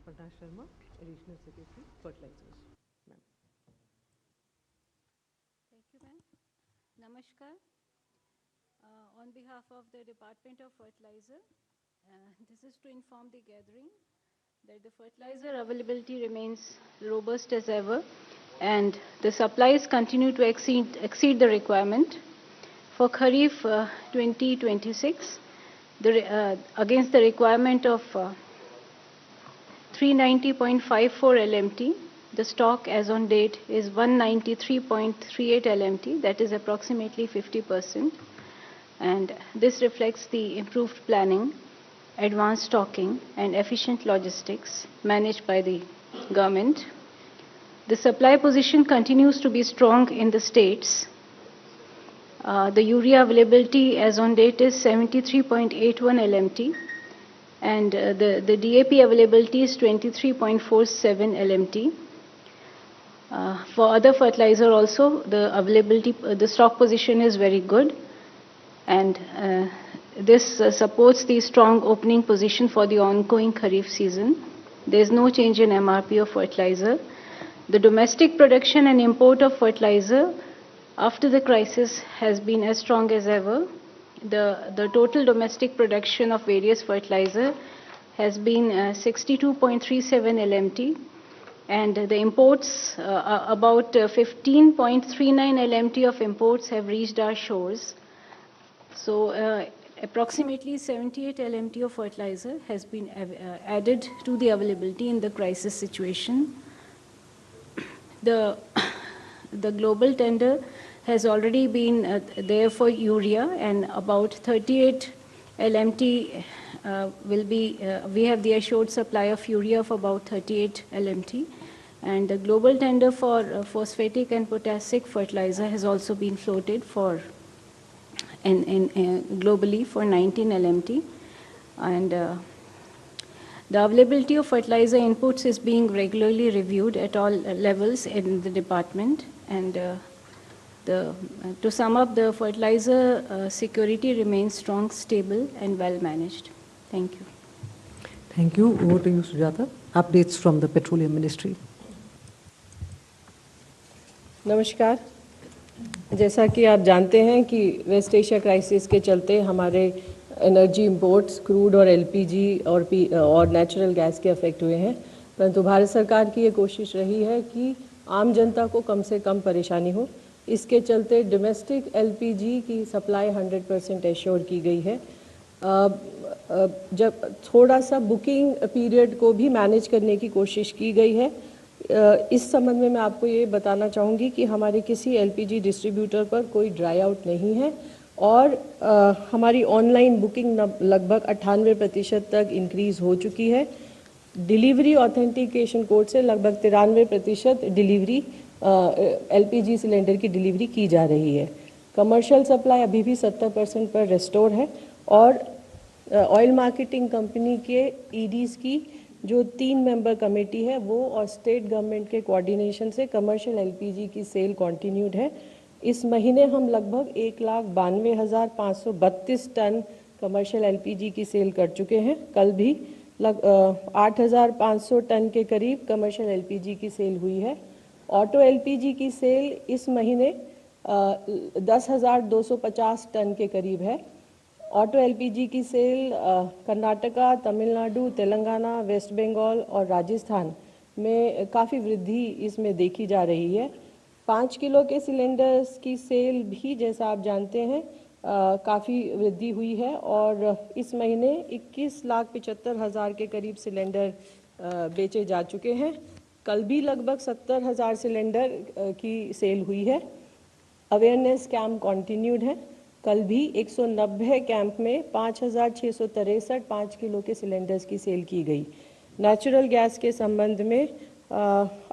Aparna Sharma, Additional Secretary, Fertilizers. Ma'am. Thank you, ma'am. Namaskar. On behalf of the Department of Fertilizer, this is to inform the gathering that the fertilizer availability remains robust as ever, and the supplies continue to exceed the requirement. For Kharif 2026, against the requirement of 390.54 LMT, the stock as on date is 193.38 LMT, that is approximately 50%. And this reflects the improved planning, advanced stocking, and efficient logistics managed by the government. The supply position continues to be strong in the states. The urea availability as on date is 73.81 LMT, and the DAP availability is 23.47 LMT. For other fertilizer also, the availability, the stock position is very good, and this supports the strong opening position for the ongoing Kharif season. There is no change in MRP of fertilizer. The domestic production and import of fertilizer after the crisis has been as strong as ever. The total domestic production of various fertilizer has been 62.37 LMT, and the imports, about 15.39 LMT of imports have reached our shores. So approximately 78 LMT of fertilizer has been added to the availability in the crisis situation. The global tender has already been there for urea, and about 38 LMT will be, we have the assured supply of urea of about 38 LMT. And the global tender for phosphatic and potassic fertilizer has also been floated for globally for 19 LMT. And the availability of fertilizer inputs is being regularly reviewed at all levels in the department. And to sum up, the fertilizer security remains strong, stable, and well managed. Thank you. Thank you. Over to you, Sujata. Updates from the Petroleum Ministry. नमस्कार। जैसा कि आप जानते हैं कि waste Asia crisis के चलते हमारे एनर्जी इंपोर्ट्स क्रूड और एलपीजी और नेचुरल गैस के अफेक्ट हुए हैं, परंतु भारत सरकार की ये कोशिश रही है कि आम जनता को कम से कम परेशानी हो। इसके चलते डोमेस्टिक एलपीजी की सप्लाई 100% एश्योर की गई है। जब थोड़ा सा बुकिंग पीरियड को भी मैनेज करने की कोशिश की गई है। इस संबंध में मैं आपको ये बताना चाहूँगी कि हमारे किसी एलपीजी डिस्ट्रीब्यूटर पर कोई ड्राई आउट नहीं है, और हमारी ऑनलाइन बुकिंग लगभग 98% तक इंक्रीज़ हो चुकी है। डिलीवरी ऑथेंटिकेशन कोड से लगभग 93% डिलीवरी एलपीजी सिलेंडर की डिलीवरी की जा रही है। कमर्शियल सप्लाई अभी भी 70% पर रिस्टोर है, और ऑयल मार्केटिंग कंपनी के ईडीज़ की जो 3 मेंबर कमेटी है वो और स्टेट गवर्नमेंट के कोऑर्डिनेशन से कमर्शियल एलपीजी की सेल कंटिन्यूड है। इस महीने हम लगभग 1,92,532 टन कमर्शियल एलपीजी की सेल कर चुके हैं। कल भी 8,500 टन के करीब कमर्शियल एलपीजी की सेल हुई है। ऑटो एलपीजी की सेल इस महीने 10,250 टन के करीब है। ऑटो एलपीजी की सेल कर्नाटका, तमिलनाडु, तेलंगाना, वेस्ट बंगाल और राजस्थान में काफ़ी वृद्धि इसमें देखी जा रही है। 5 किलो के सिलेंडर्स की सेल भी जैसा आप जानते हैं काफ़ी वृद्धि हुई है, और इस महीने 21,75,000 के करीब सिलेंडर बेचे जा चुके हैं। कल भी लगभग 70,000 सिलेंडर की सेल हुई है। अवेयरनेस कैंप कंटिन्यूड है। कल भी 190 कैंप में 5,663 5 किलो के सिलेंडर्स की सेल की गई। नेचुरल गैस के संबंध में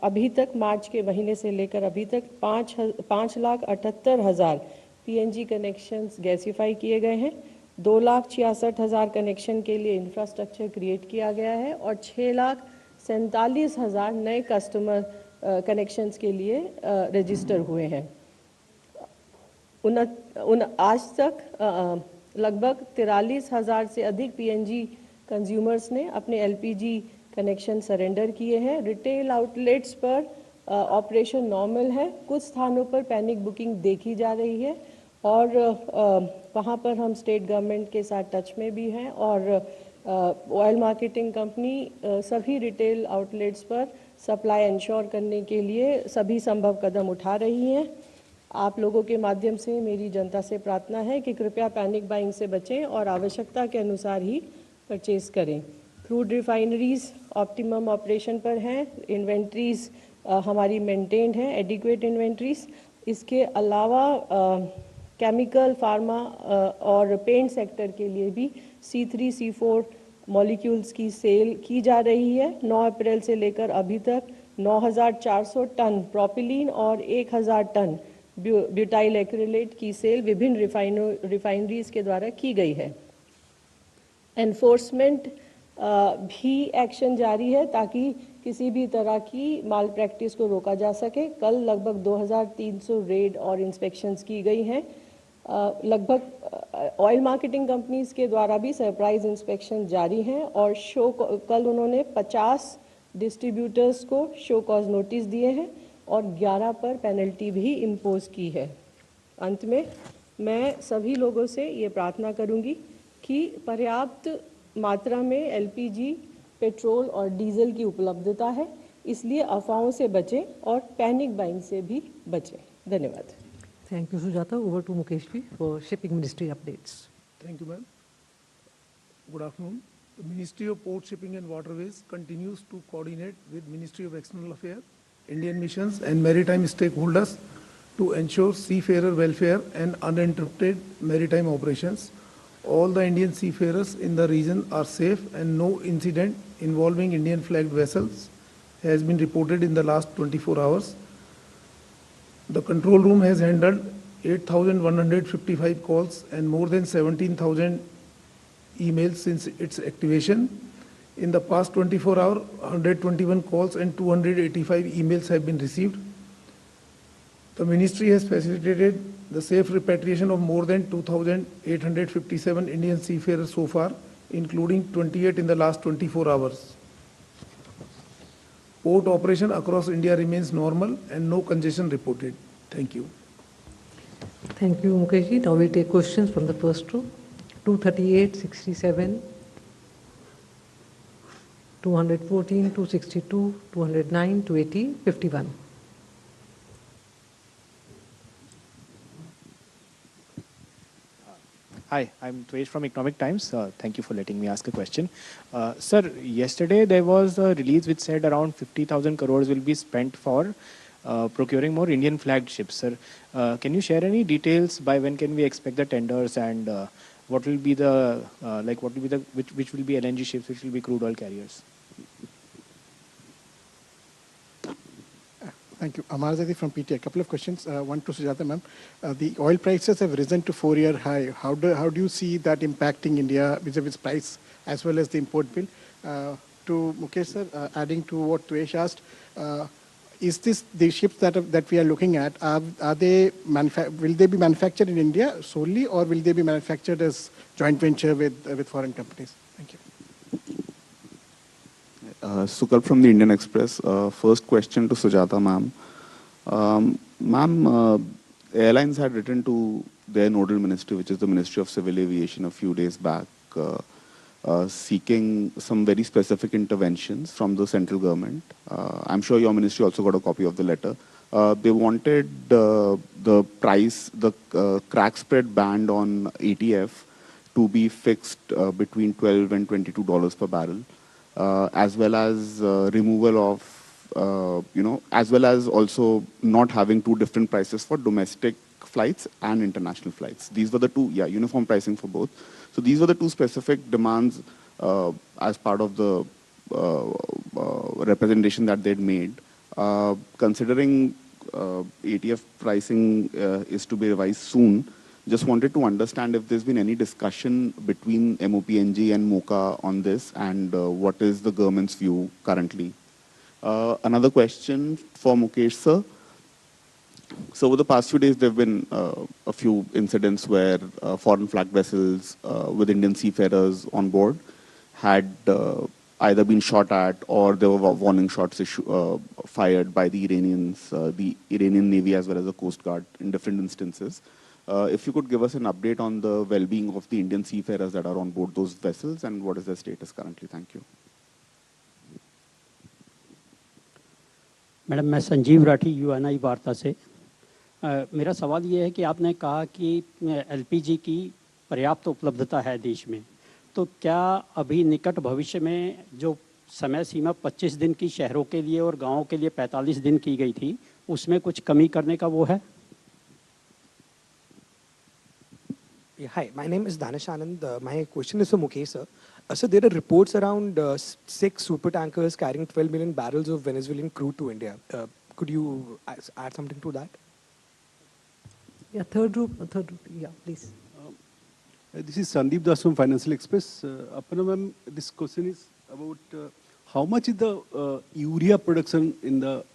अभी तक मार्च के महीने से लेकर अभी तक 5,78,000 पीएनजी कनेक्शंस गैसीफाई किए गए हैं। 2,66,000 कनेक्शन के लिए इंफ्रास्ट्रक्चर क्रिएट किया गया है, और 6,47,000 नए कस्टमर कनेक्शंस के लिए रजिस्टर हुए हैं। आज तक लगभग 43,000 से अधिक पीएनजी कंज्यूमर्स ने अपने एलपीजी कनेक्शन सरेंडर किए हैं। रिटेल आउटलेट्स पर ऑपरेशन नॉर्मल है। कुछ स्थानों पर पैनिक बुकिंग देखी जा रही है और वहाँ पर हम स्टेट गवर्नमेंट के साथ टच में भी हैं और ऑयल मार्केटिंग कंपनी सभी रिटेल आउटलेट्स पर सप्लाई इंश्योर करने के लिए सभी संभव कदम उठा रही हैं। आप लोगों के माध्यम से मेरी जनता से प्रार्थना है कि कृपया पैनिक बाइंग से बचें और आवश्यकता के अनुसार ही परचेज करें। क्रूड रिफाइनरीज ऑप्टिमम ऑपरेशन पर हैं, इन्वेंट्रीज हमारी मेंटेन्ड है, एडिक्वेट इन्वेंट्रीज। इसके अलावा केमिकल, फार्मा और पेंट सेक्टर के लिए भी C3, C4 मॉलिक्यूल्स की सेल की जा रही है। 9 अप्रैल से लेकर अभी तक 9,400 टन प्रोपिलीन और 1,000 टन ब्यूटाइल एक्रिलेट की सेल विभिन्न रिफाइनरीज के द्वारा की गई है। एनफोर्समेंट भी एक्शन जारी है ताकि किसी भी तरह की माल प्रैक्टिस को रोका जा सके। कल लगभग 2,300 रेड और इंस्पेक्शंस की गई हैं। लगभग ऑयल मार्केटिंग कंपनीज के द्वारा भी सरप्राइज इंस्पेक्शन जारी हैं और कल उन्होंने 50 डिस्ट्रीब्यूटर्स को शो कॉज नोटिस दिए हैं और 11 पर पेनल्टी भी इम्पोज की है। अंत में मैं सभी लोगों से ये प्रार्थना करूंगी कि पर्याप्त मात्रा में LPG, पेट्रोल और डीजल की उपलब्धता है, इसलिए अफवाहों से बचें और पैनिक बाइंग से भी बचें। धन्यवाद। Thank you, Sujata. Over to Mukesh ji for Shipping Ministry updates. Thank you, ma'am. Good afternoon. The Ministry of Port, Shipping and Waterways continues to coordinate with Ministry of External Affairs, Indian missions and maritime stakeholders to ensure seafarer welfare and uninterrupted maritime operations. All the Indian seafarers in the region are safe and no incident involving Indian flagged vessels has been reported in the last 24 hours. The control room has handled 8,155 calls and more than 17,000 emails since its activation. In the past 24 hours, 121 calls and 285 emails have been received. The ministry has facilitated the safe repatriation of more than 2,857 Indian seafarers so far, including 28 in the last 24 hours. Port operation across India remains normal and no congestion reported. Thank you. Thank you, Mukesh ji. Now we take questions from the first row. 238, 67, 214, 262, 209, 280, 51. Hi, I'm Tvesh from Economic Times. Thank you for letting me ask a question. Sir, yesterday there was a release which said around 50,000 crores will be spent for procuring more Indian flagged ships. Sir, can you share any details by when can we expect the tenders and what will be the which will be LNG ships, which will be crude oil carriers? Thank you. Amar Zadi from PT. A couple of questions. One to Sujata ma'am. The oil prices have risen to 4-year high. How do you see that impacting India vis-a-vis price as well as the import bill? To Mukesh sir, adding to what Tvesh asked, is this the ships that we are looking at? Will they be manufactured in India solely, or will they be manufactured as joint venture with foreign companies? Thank you. Sukal from the Indian Express. First question to Sujata ma'am. Ma'am, airlines had written to their nodal ministry, which is the Ministry of Civil Aviation, a few days back, seeking some very specific interventions from the central government. I'm sure your ministry also got a copy of the letter. They wanted the price, the crack spread band on ATF to be fixed between $12 and $22 per barrel. As well as removal of, as well as also not having two different prices for domestic flights and international flights. These were the two, uniform pricing for both. So these were the two specific demands as part of the representation that they'd made. Considering ATF pricing is to be revised soon, just wanted to understand if there's been any discussion between MOPNG and MOCA on this, and what is the government's view currently. Another question for Mukesh sir. So over the past few days, there have been a few incidents where foreign flag vessels with Indian seafarers on board had either been shot at or there were warning shots fired by the Iranians, the Iranian Navy as well as the Coast Guard in different instances. If you could give us an update on the well-being of the Indian seafarers that are on board those vessels and what is their status currently. Thank you. Madam, मैं Sanjeev Rathi Uni वार्ता से मेरा सवाल ये है कि आपने कहा कि एलपीजी की पर्याप्त उपलब्धता है देश में, तो क्या अभी निकट भविष्य में जो समय सीमा 25 दिन की शहरों के लिए और गांवों के लिए 45 दिन की गई थी, उसमें कुछ कमी करने का वो है? Hi, my name is Danish Anand. My question is for Mukesh, sir. So there are reports around 6 super tankers carrying 12 million barrels of Venezuelan crude to India. Could you add something to that? Yeah, third group, yeah, please. This is Sandeep Das from Financial Express. Aparna ma'am, this question is about how much is the urea production in the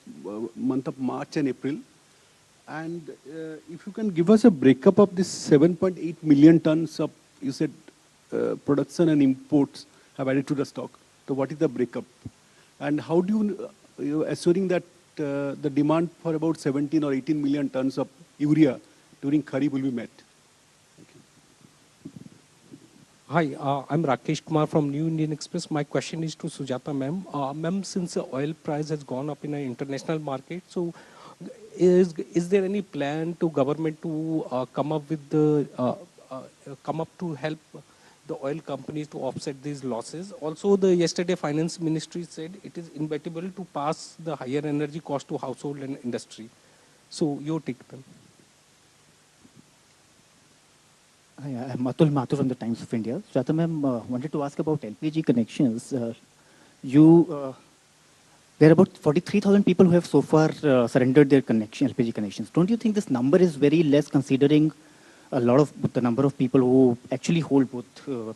month of March and April? And if you can give us a breakup of this 7.8 million tons of, you said, production and imports have added to the stock. So what is the breakup? And how do you assuring that the demand for about 17 or 18 million tons of urea during Kharif will be met? Thank you. Hi, I'm Rakesh Kumar from New Indian Express. My question is to Sujata ma'am. Ma'am, since the oil price has gone up in an international market, so is there any plan to government to come up with the come up to help the oil companies to offset these losses? Also, the yesterday finance ministry said it is inevitable to pass the higher energy cost to household and industry. So your take, ma'am. Hi, I'm Atul Mathur from the Times of India. Sujata ma'am, wanted to ask about LPG connections. There are about 43,000 people who have so far surrendered their LPG connections. Don't you think this number is very less considering a lot of the number of people who actually hold both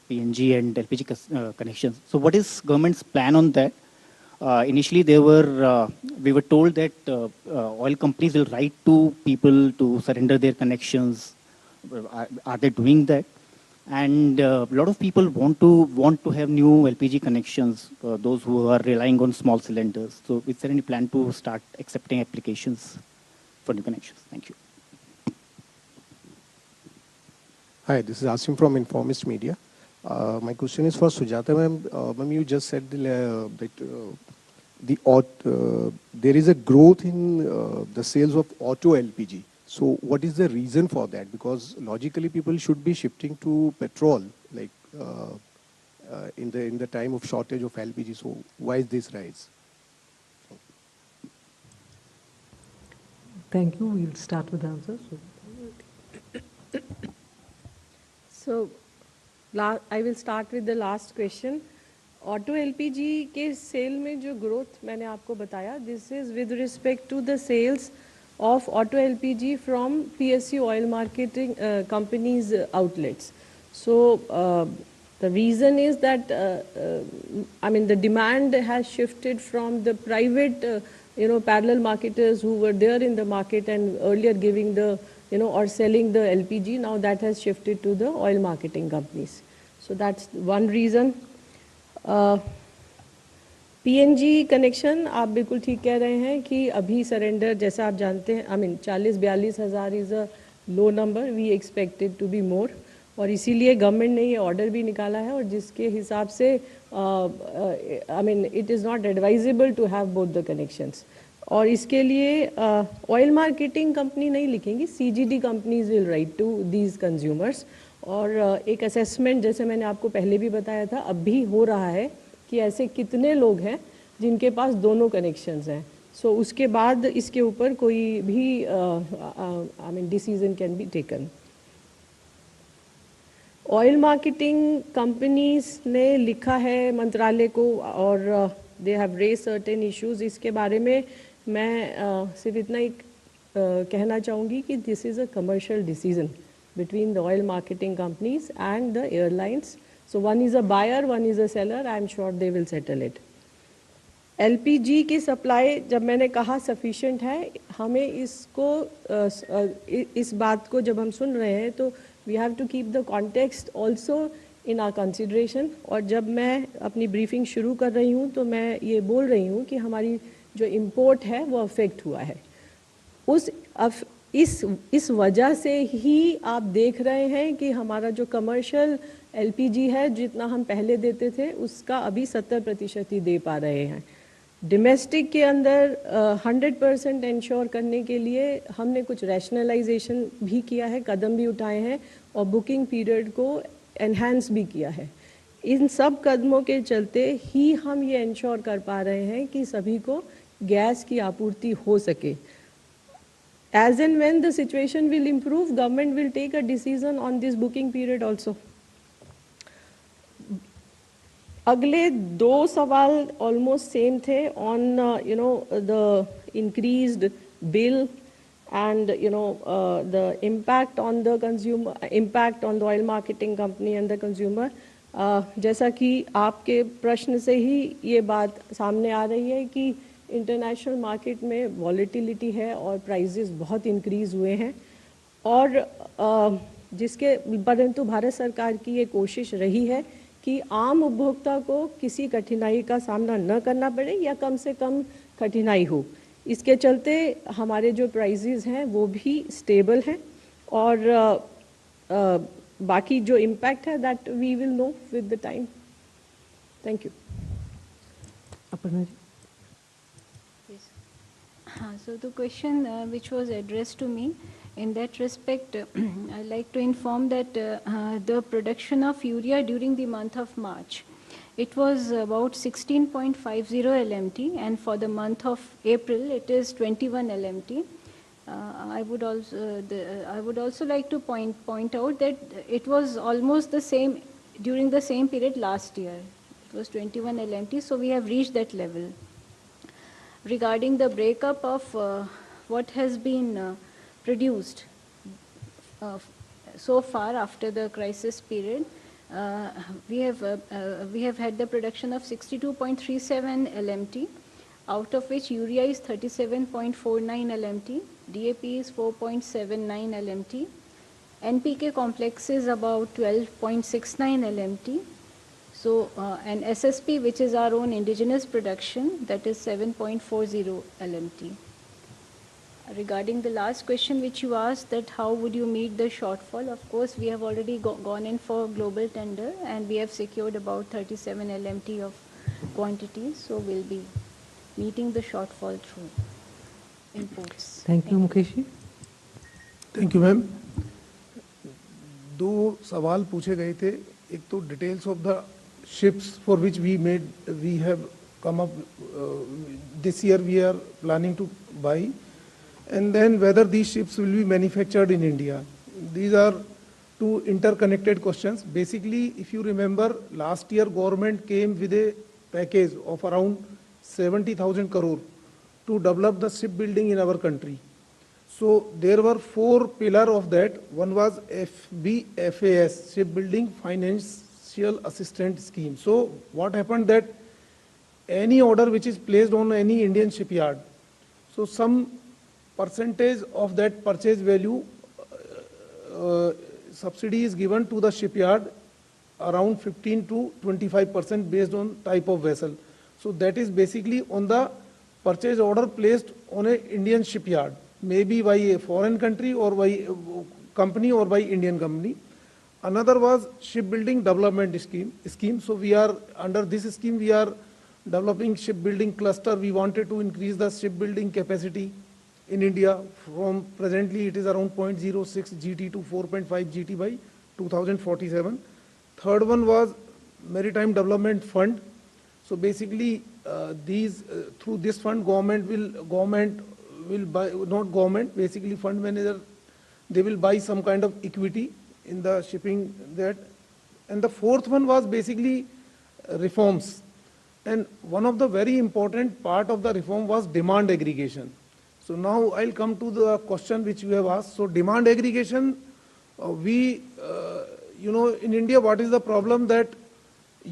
PNG and LPG connections? So what is government's plan on that? Initially, we were told that oil companies will write to people to surrender their connections. Are they doing that? And a lot of people want to have new LPG connections, those who are relying on small cylinders. So is there any plan to start accepting applications for new connections? Thank you. Hi, this is Asim from Informist Media. My question is for Sujata ma'am. Ma'am, you just said that there is a growth in the sales of auto LPG. So what is the reason for that? Because logically people should be shifting to petrol, like in the time of shortage of LPG. So why is this rise? Thank you. We'll start with the answers. So I will start with the last question. Auto LPG के cell में जो growth मैंने आपको बताया, this is with respect to the sales of auto LPG from PSU oil marketing companies' outlets. So the reason is that the demand has shifted from the private parallel marketers who were there in the market and earlier giving the or selling the LPG. Now that has shifted to the oil marketing companies. So that's one reason. PNG connection आप बिल्कुल ठीक कह रहे हैं कि अभी surrender जैसा आप जानते हैं 40-42 हज़ार is a low number, we expected to be more, और इसीलिए गवर्नमेंट ने ये ऑर्डर भी निकाला है और जिसके हिसाब से it is not advisable to have both the connections. और इसके लिए ऑयल मार्केटिंग कंपनी नहीं लिखेंगी, CGD companies will write to these consumers. और एक असेसमेंट जैसे मैंने आपको पहले भी बताया था अब भी हो रहा है कि ऐसे कितने लोग हैं जिनके पास दोनों कनेक्शंस हैं. सो उसके बाद इसके ऊपर कोई भी decision can be taken. Oil marketing companies ने लिखा है मंत्रालय को और they have raised certain issues. इसके बारे में मैं सिर्फ इतना ही कहना चाहूँगी कि this is a commercial decision between the oil marketing companies and the airlines. So one is a buyer, one is a seller. I am sure they will settle it. LPG की सप्लाई जब मैंने कहा sufficient है, हमें इसको इस बात को जब हम सुन रहे हैं तो we have to keep the context also in are consideration. और जब मैं अपनी ब्रीफिंग शुरू कर रही हूँ तो मैं ये बोल रही हूँ कि हमारी जो इम्पोर्ट है वो अफेक्ट हुआ है। इस वजह से ही आप देख रहे हैं कि हमारा जो कमर्शियल एलपीजी है, जितना हम पहले देते थे उसका अभी 70% ही दे पा रहे हैं। डोमेस्टिक के अंदर 100% इंश्योर करने के लिए हमने कुछ रैशनलाइजेशन भी किया है, कदम भी उठाए हैं और बुकिंग पीरियड को एनहांस भी किया है। इन सब कदमों के चलते ही हम ये इंश्योर कर पा रहे हैं कि सभी को गैस की आपूर्ति हो सके। As and when the situation will improve, government will take a decision on this booking period also. अगले दो सवाल almost same थे on the increased bill and the impact on the consumer, impact on the oil marketing company and the consumer. जैसा कि आपके प्रश्न से ही ये बात सामने आ रही है कि इंटरनेशनल मार्केट में वॉलेटिलिटी है और प्राइसेस बहुत इंक्रीज़ हुए हैं, और जिसके परंतु भारत सरकार की ये कोशिश रही है कि आम उपभोक्ता को किसी कठिनाई का सामना न करना पड़े या कम से कम कठिनाई हो। इसके चलते हमारे जो प्राइसेस हैं वो भी स्टेबल हैं, और बाकी जो इम्पैक्ट है that we will know with the time. Thank you. Aparna ji. So the question which was addressed to me, in that respect, I'd like to inform that the production of urea during the month of March, it was about 16.50 LMT, and for the month of April, it is 21 LMT. I would also like to point out that it was almost the same during the same period last year. It was 21 LMT, so we have reached that level. Regarding the breakup of what has been produced so far after the crisis period, we have had the production of 62.37 LMT, out of which urea is 37.49 LMT, DAP is 4.79 LMT, NPK complex is about 12.69 LMT. So, and SSP, which is our own indigenous production, that is 7.40 LMT. Regarding the last question which you asked, that how would you meet the shortfall? Of course, we have already gone in for global tender, and we have secured about 37 LMT of quantities. So, we'll be meeting the shortfall through imports. Thank you, Mukesh ji. Thank you, ma'am. दो सवाल पूछे गए थे, एक तो details of the ships for which we have come up this year we are planning to buy, and then whether these ships will be manufactured in India. These are two interconnected questions. Basically, if you remember, last year government came with a package of around 70,000 crore to develop the shipbuilding in our country. So there were four pillars of that. One was FBFAS, Shipbuilding Financial Assistance Scheme. So what happened that any order which is placed on any Indian shipyard, so some percentage of that purchase value subsidy is given to the shipyard, around 15 to 25% based on type of vessel. So that is basically on the purchase order placed on an Indian shipyard, maybe by a foreign country or by a company or by Indian company. Another was shipbuilding development scheme. So we are under this scheme, we are developing shipbuilding cluster. We wanted to increase the shipbuilding capacity in India from presently it is around 0.06 GT to 4.5 GT by 2047. Third one was Maritime Development Fund. So basically through this fund government will buy, not government, basically fund manager, they will buy some kind of equity in the shipping that. And the fourth one was basically reforms. And one of the very important part of the reform was demand aggregation. So now I'll come to the question which you have asked. So demand aggregation, in India, what is the problem that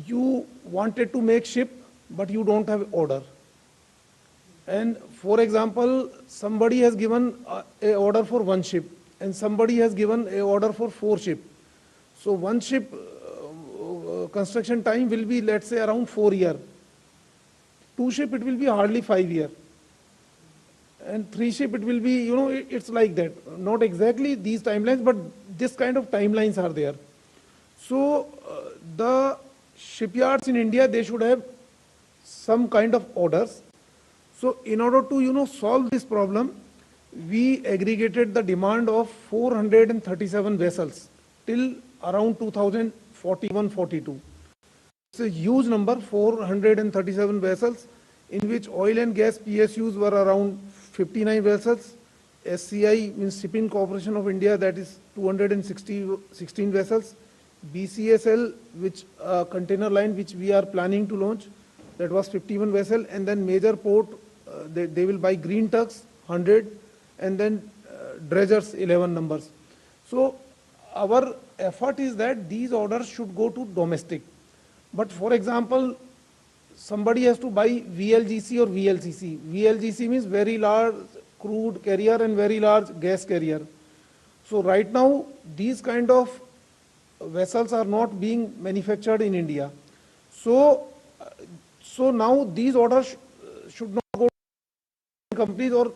you wanted to make ship, but you don't have order. And for example, somebody has given a order for one ship and somebody has given a order for 4 ships. So one ship construction time will be, let's say, around 4 years. 2 ship, it will be hardly 5 years. And 3 ship, it will be, it's like that. Not exactly these timelines, but this kind of timelines are there. So the shipyards in India, they should have some kind of orders. So in order to, solve this problem, we aggregated the demand of 437 vessels till around 2041-42. It's a huge number, 437 vessels, in which oil and gas PSUs were around 59 vessels. SCI means Shipping Corporation of India, that is 216 vessels. BCSL, which container line which we are planning to launch, that was 51 vessels. And then major port, they will buy green tugs, 100, and then dredgers, 11 numbers. So our effort is that these orders should go to domestic. But for example, somebody has to buy VLGC or VLCC. VLGC means very large crude carrier and very large gas carrier. So right now, these kind of vessels are not being manufactured in India. So now these orders should not go to companies, or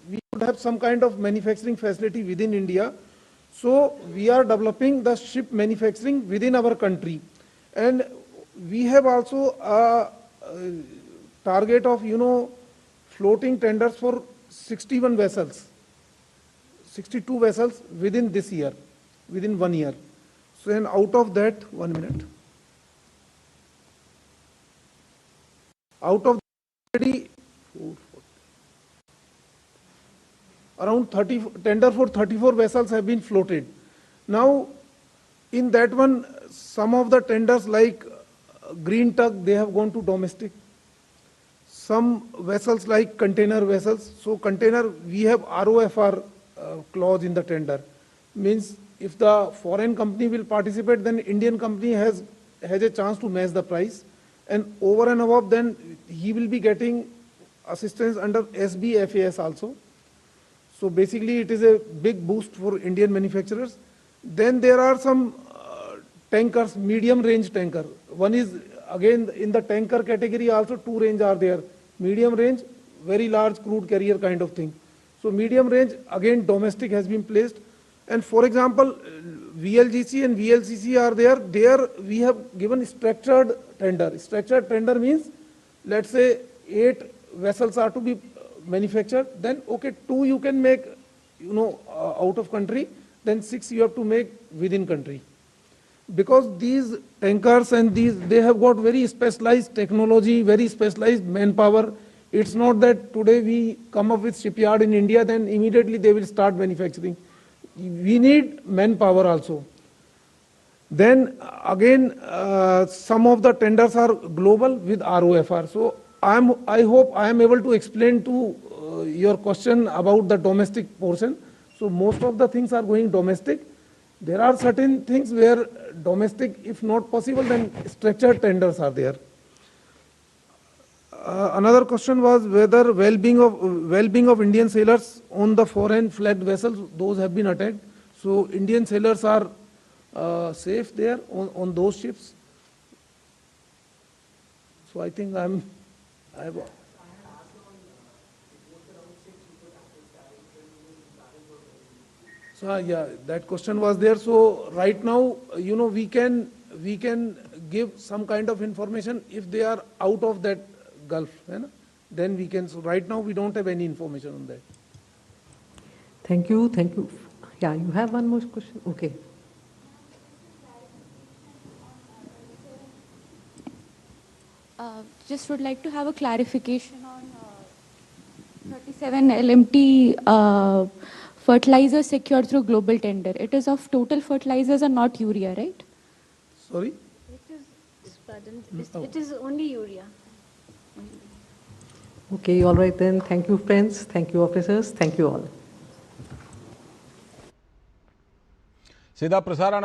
we should have some kind of manufacturing facility within India. So we are developing the ship manufacturing within our country. And we have also a target of, floating tenders for 61 vessels, 62 vessels within this year, within 1 year. So and out of that, 1 minute. Out of already around 30 tender for 34 vessels have been floated. Now, in that one, some of the tenders like green tug, they have gone to domestic. Some vessels like container vessels. So container, we have ROFR clause in the tender. Means if the foreign company will participate, then Indian company has a chance to match the price. And over and above, then he will be getting assistance under SBFAS also. So basically, it is a big boost for Indian manufacturers. Then there are some tankers, medium range tanker. One is, again, in the tanker category also 2 range are there. Medium range, very large crude carrier kind of thing. So medium range, again, domestic has been placed. And for example, VLGC and VLCC are there. There we have given structured tender. Structured tender means, let's say 8 vessels are to be manufactured. Then, okay, 2 you can make, out of country. Then 6 you have to make within country. Because these tankers and they have got very specialized technology, very specialized manpower. It's not that today we come up with shipyard in India, then immediately they will start manufacturing. We need manpower also. Then again, some of the tenders are global with ROFR. So I hope I am able to explain to your question about the domestic portion. So most of the things are going domestic. There are certain things where domestic, if not possible, then structured tenders are there. Another question was whether well-being of Indian sailors on the foreign flagged vessels, those have been attacked. So Indian sailors are safe there on those ships. So I think So yeah, that question was there. So right now, we can give some kind of information if they are out of that Gulf. Then we can. So right now, we don't have any information on that. Thank you. Thank you. Yeah, you have one more question? Okay. Just would like to have a clarification on 37 LMT fertilizer secured through global tender. It is of total fertilizers and not urea, right? Sorry? It is only urea. Okay, all right then. Thank you, friends. Thank you, officers. Thank you all. सीधा प्रसारण